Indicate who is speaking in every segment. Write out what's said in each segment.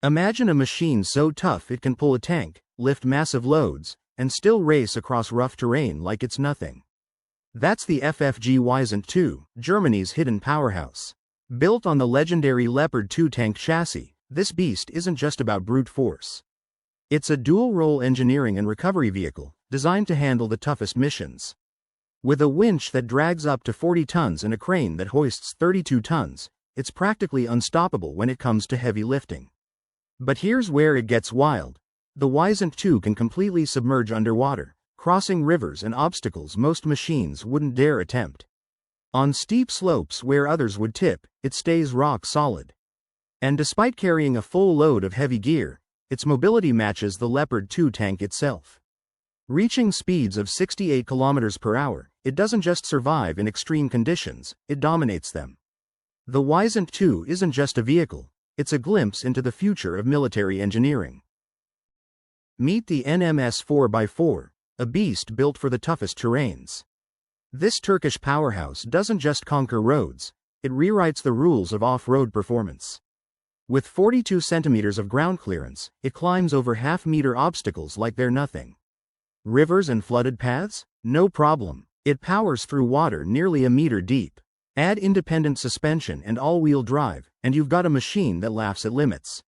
Speaker 1: Imagine a machine so tough it can pull a tank, lift massive loads, and still race across rough terrain like it's nothing. That's the FFG Weisent 2, Germany's hidden powerhouse. Built on the legendary Leopard 2 tank chassis, this beast isn't just about brute force. It's a dual-role engineering and recovery vehicle, designed to handle the toughest missions. With a winch that drags up to 40 tons and a crane that hoists 32 tons, it's practically unstoppable when it comes to heavy lifting. But here's where it gets wild. The Weisent 2 can completely submerge underwater, crossing rivers and obstacles most machines wouldn't dare attempt. On steep slopes where others would tip, it stays rock solid. And despite carrying a full load of heavy gear, its mobility matches the Leopard 2 tank itself. Reaching speeds of 68 kilometers per hour, it doesn't just survive in extreme conditions, it dominates them. The Weisent 2 isn't just a vehicle, it's a glimpse into the future of military engineering. Meet the NMS 4x4, a beast built for the toughest terrains. This Turkish powerhouse doesn't just conquer roads, it rewrites the rules of off-road performance. With 42 centimeters of ground clearance, it climbs over half-meter obstacles like they're nothing. Rivers and flooded paths? No problem. It powers through water nearly a meter deep. Add independent suspension and all-wheel drive, and you've got a machine that laughs at limits.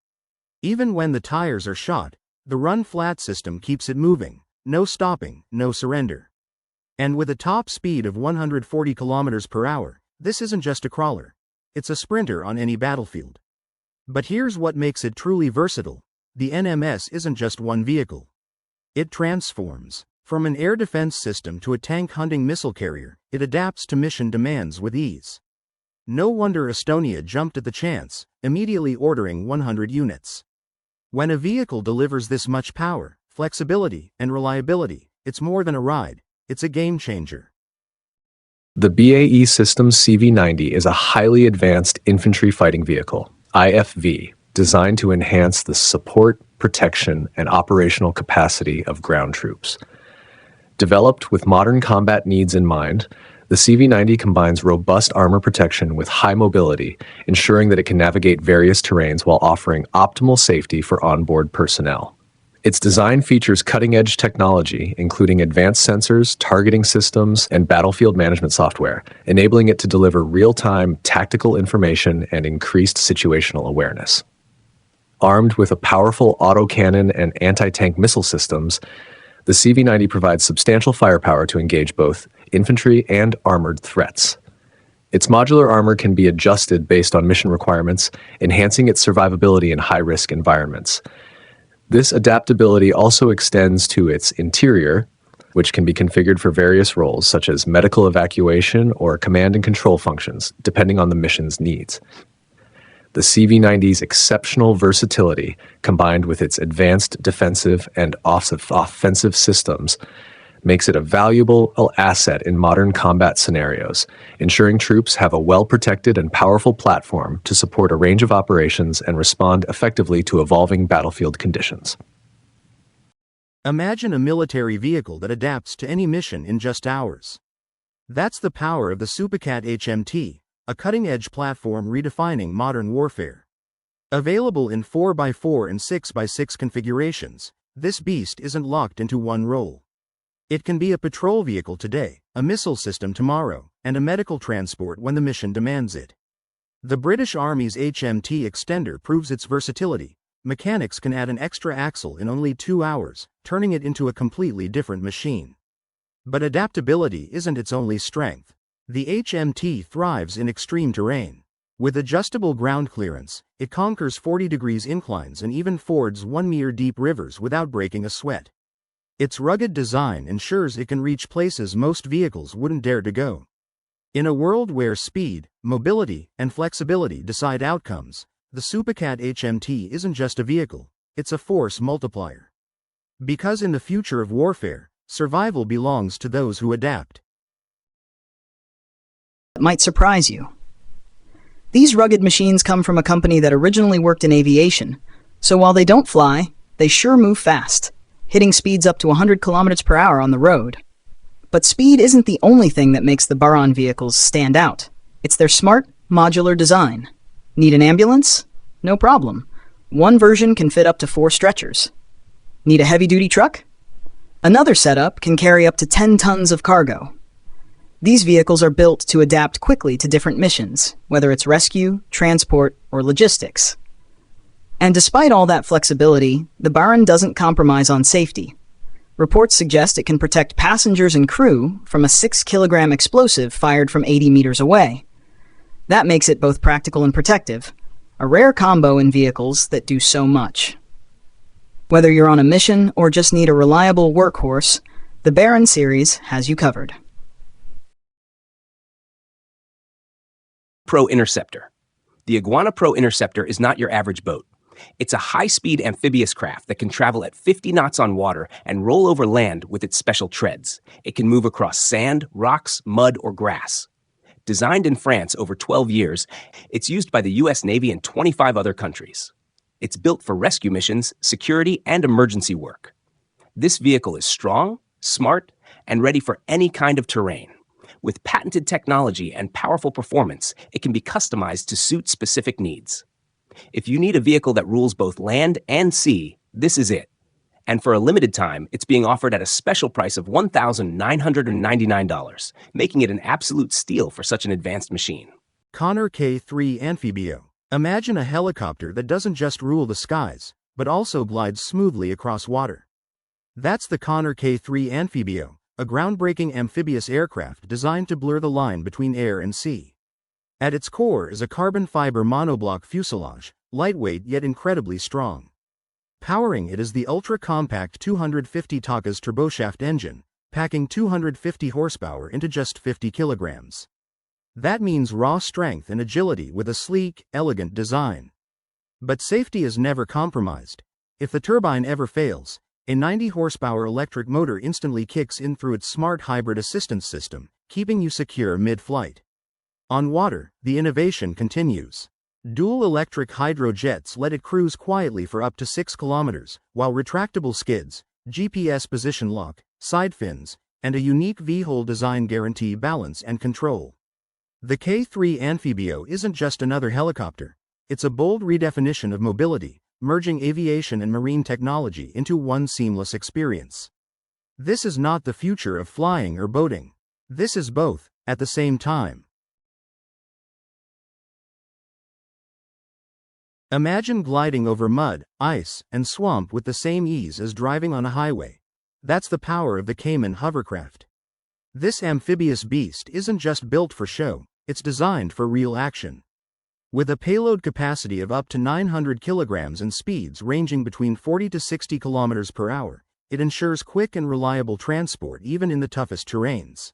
Speaker 1: Even when the tires are shot, the run-flat system keeps it moving. No stopping, no surrender. And with a top speed of 140 kilometers per hour, this isn't just a crawler. It's a sprinter on any battlefield. But here's what makes it truly versatile. The NMS isn't just one vehicle. It transforms. From an air defense system to a tank-hunting missile carrier, it adapts to mission demands with ease. No wonder Estonia jumped at the chance, immediately ordering 100 units. When a vehicle delivers this much power, flexibility, and reliability, it's more than a ride, it's a game changer.
Speaker 2: The BAE Systems CV-90 is a highly advanced infantry fighting vehicle, IFV, designed to enhance the support, protection, and operational capacity of ground troops. Developed with modern combat needs in mind, the CV-90 combines robust armor protection with high mobility, ensuring that it can navigate various terrains while offering optimal safety for onboard personnel. Its design features cutting-edge technology, including advanced sensors, targeting systems, and battlefield management software, enabling it to deliver real-time tactical information and increased situational awareness. Armed with a powerful autocannon and anti-tank missile systems, the CV-90 provides substantial firepower to engage both infantry and armored threats. Its modular armor can be adjusted based on mission requirements, enhancing its survivability in high-risk environments. This adaptability also extends to its interior, which can be configured for various roles such as medical evacuation or command and control functions, depending on the mission's needs. The CV-90's exceptional versatility, combined with its advanced defensive and offensive systems, makes it a valuable asset in modern combat scenarios, ensuring troops have a well-protected and powerful platform to support a range of operations and respond effectively to evolving battlefield conditions.
Speaker 1: Imagine a military vehicle that adapts to any mission in just hours. That's the power of the Supercat HMT, a cutting-edge platform redefining modern warfare. Available in 4x4 and 6x6 configurations, this beast isn't locked into one role. It can be a patrol vehicle today, a missile system tomorrow, and a medical transport when the mission demands it. The British Army's HMT extender proves its versatility. Mechanics can add an extra axle in only 2 hours, turning it into a completely different machine. But adaptability isn't its only strength. The HMT thrives in extreme terrain. With adjustable ground clearance, it conquers 40 degrees inclines and even fords 1 meter deep rivers without breaking a sweat. Its rugged design ensures it can reach places most vehicles wouldn't dare to go. In a world where speed, mobility, and flexibility decide outcomes, the Supercat HMT isn't just a vehicle, it's a force multiplier. Because in the future of warfare, survival belongs to those who adapt.
Speaker 3: It might surprise you. These rugged machines come from a company that originally worked in aviation, so while they don't fly, they sure move fast, hitting speeds up to 100 kilometers per hour on the road. But speed isn't the only thing that makes the Baran vehicles stand out. It's their smart, modular design. Need an ambulance? No problem. One version can fit up to 4 stretchers. Need a heavy-duty truck? Another setup can carry up to 10 tons of cargo. These vehicles are built to adapt quickly to different missions, whether it's rescue, transport, or logistics. And despite all that flexibility, the Baron doesn't compromise on safety. Reports suggest it can protect passengers and crew from a 6-kilogram explosive fired from 80 meters away. That makes it both practical and protective, a rare combo in vehicles that do so much. Whether you're on a mission or just need a reliable workhorse, the Baron series has you covered.
Speaker 4: Pro Interceptor. The Iguana Pro Interceptor is not your average boat. It's a high-speed amphibious craft that can travel at 50 knots on water and roll over land with its special treads. It can move across sand, rocks, mud, or grass. Designed in France over 12 years, it's used by the U.S. Navy and 25 other countries. It's built for rescue missions, security, and emergency work. This vehicle is strong, smart, and ready for any kind of terrain. With patented technology and powerful performance, it can be customized to suit specific needs. If you need a vehicle that rules both land and sea, this is it. And for a limited time, it's being offered at a special price of $1,999, making it an absolute steal for such an advanced machine.
Speaker 1: Connor K3 Amphibio. Imagine a helicopter that doesn't just rule the skies, but also glides smoothly across water. That's the Connor K3 Amphibio, a groundbreaking amphibious aircraft designed to blur the line between air and sea. At its core is a carbon fiber monoblock fuselage, lightweight yet incredibly strong. Powering it is the ultra-compact 250 Takas turboshaft engine, packing 250 horsepower into just 50 kilograms. That means raw strength and agility with a sleek, elegant design. But safety is never compromised. If the turbine ever fails, a 90-horsepower electric motor instantly kicks in through its smart hybrid assistance system, keeping you secure mid-flight. On water, the innovation continues. Dual electric hydrojets let it cruise quietly for up to 6 kilometers, while retractable skids, GPS position lock, side fins, and a unique V-hole design guarantee balance and control. The K3 Amphibio isn't just another helicopter. It's a bold redefinition of mobility, merging aviation and marine technology into one seamless experience. This is not the future of flying or boating. This is both, at the same time. Imagine gliding over mud, ice, and swamp with the same ease as driving on a highway. That's the power of the Cayman hovercraft. This amphibious beast isn't just built for show, it's designed for real action. With a payload capacity of up to 900 kilograms and speeds ranging between 40 to 60 kilometers per hour, it ensures quick and reliable transport even in the toughest terrains.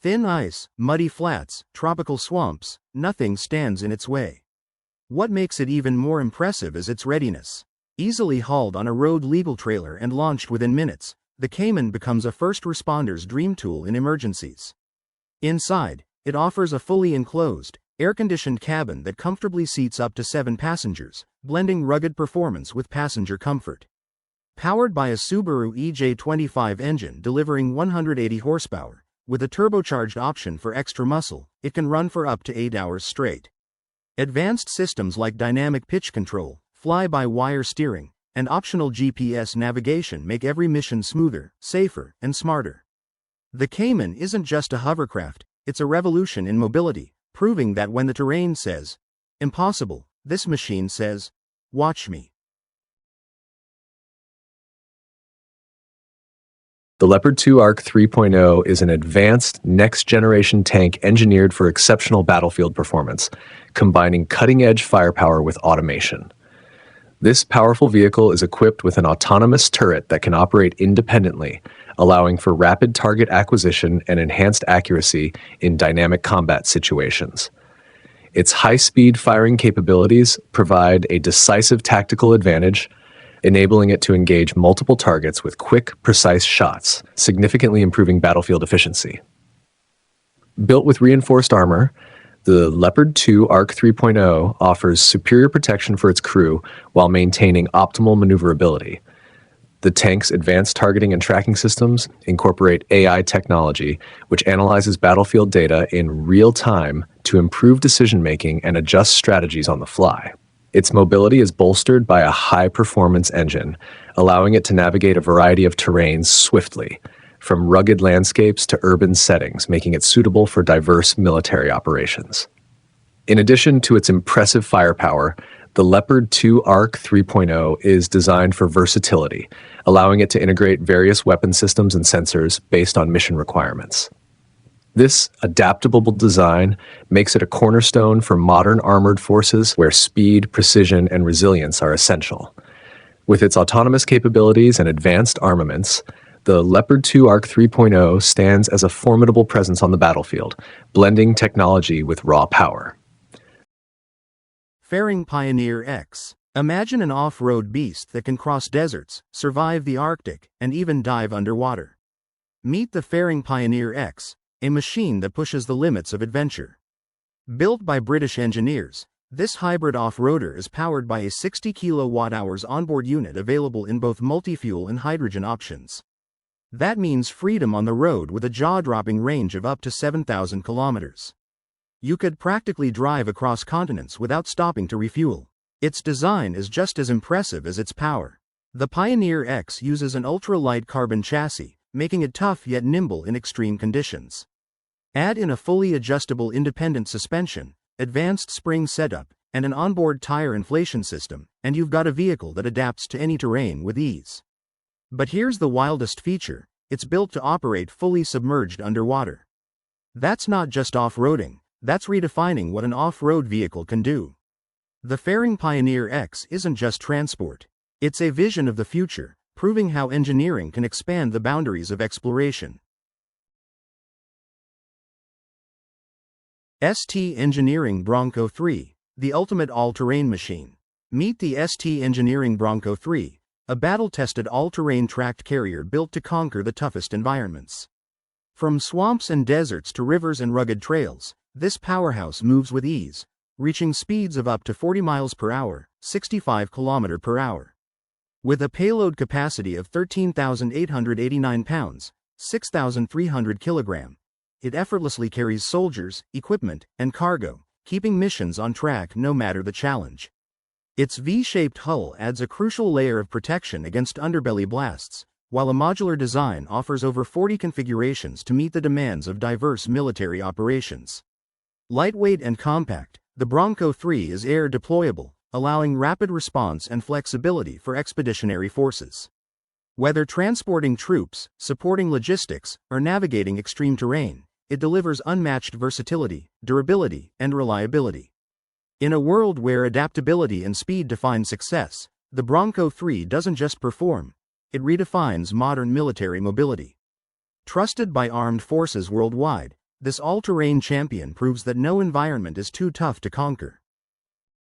Speaker 1: Thin ice, muddy flats, tropical swamps, nothing stands in its way. What makes it even more impressive is its readiness. Easily hauled on a road legal trailer and launched within minutes, the Cayman becomes a first responder's dream tool in emergencies. Inside, it offers a fully enclosed, air-conditioned cabin that comfortably seats up to 7 passengers, blending rugged performance with passenger comfort. Powered by a Subaru EJ25 engine delivering 180 horsepower, with a turbocharged option for extra muscle, it can run for up to 8 hours straight. Advanced systems like dynamic pitch control, fly-by-wire steering, and optional GPS navigation make every mission smoother, safer, and smarter. The Cayman isn't just a hovercraft, it's a revolution in mobility, proving that when the terrain says, "Impossible," this machine says, "Watch me."
Speaker 2: The Leopard 2 Arc 3.0 is an advanced, next-generation tank engineered for exceptional battlefield performance, combining cutting-edge firepower with automation. This powerful vehicle is equipped with an autonomous turret that can operate independently, allowing for rapid target acquisition and enhanced accuracy in dynamic combat situations. Its high-speed firing capabilities provide a decisive tactical advantage, enabling it to engage multiple targets with quick, precise shots, significantly improving battlefield efficiency. Built with reinforced armor, the Leopard 2 Arc 3.0 offers superior protection for its crew while maintaining optimal maneuverability. The tank's advanced targeting and tracking systems incorporate AI technology, which analyzes battlefield data in real time to improve decision-making and adjust strategies on the fly. Its mobility is bolstered by a high-performance engine, allowing it to navigate a variety of terrains swiftly, from rugged landscapes to urban settings, making it suitable for diverse military operations. In addition to its impressive firepower, the Leopard 2 ARC 3.0 is designed for versatility, allowing it to integrate various weapon systems and sensors based on mission requirements. This adaptable design makes it a cornerstone for modern armored forces where speed, precision, and resilience are essential. With its autonomous capabilities and advanced armaments, the Leopard 2 ARC 3.0 stands as a formidable presence on the battlefield, blending technology with raw power.
Speaker 1: Faring Pioneer X. Imagine an off-road beast that can cross deserts, survive the Arctic, and even dive underwater. Meet the Faring Pioneer X, a machine that pushes the limits of adventure. Built by British engineers, this hybrid off-roader is powered by a 60 kWh onboard unit available in both multi-fuel and hydrogen options. That means freedom on the road with a jaw-dropping range of up to 7,000 kilometers. You could practically drive across continents without stopping to refuel. Its design is just as impressive as its power. The Pioneer X uses an ultra-light carbon chassis, making it tough yet nimble in extreme conditions. Add in a fully adjustable independent suspension, advanced spring setup, and an onboard tire inflation system, and you've got a vehicle that adapts to any terrain with ease. But here's the wildest feature: it's built to operate fully submerged underwater. That's not just off-roading, that's redefining what an off-road vehicle can do. The Faring Pioneer X isn't just transport, it's a vision of the future, proving how engineering can expand the boundaries of exploration. ST Engineering Bronco 3, the ultimate all-terrain machine. Meet the ST Engineering Bronco 3, a battle-tested all-terrain tracked carrier built to conquer the toughest environments. From swamps and deserts to rivers and rugged trails, this powerhouse moves with ease, reaching speeds of up to 40 miles per hour, 65 km per hour. With a payload capacity of 13,889 pounds, 6,300 kilograms, it effortlessly carries soldiers, equipment, and cargo, keeping missions on track no matter the challenge. Its V-shaped hull adds a crucial layer of protection against underbelly blasts, while a modular design offers over 40 configurations to meet the demands of diverse military operations. Lightweight and compact, the Bronco 3 is air deployable, allowing rapid response and flexibility for expeditionary forces. Whether transporting troops, supporting logistics, or navigating extreme terrain, it delivers unmatched versatility, durability, and reliability. In a world where adaptability and speed define success, the Bronco 3 doesn't just perform, it redefines modern military mobility. Trusted by armed forces worldwide, this all-terrain champion proves that no environment is too tough to conquer.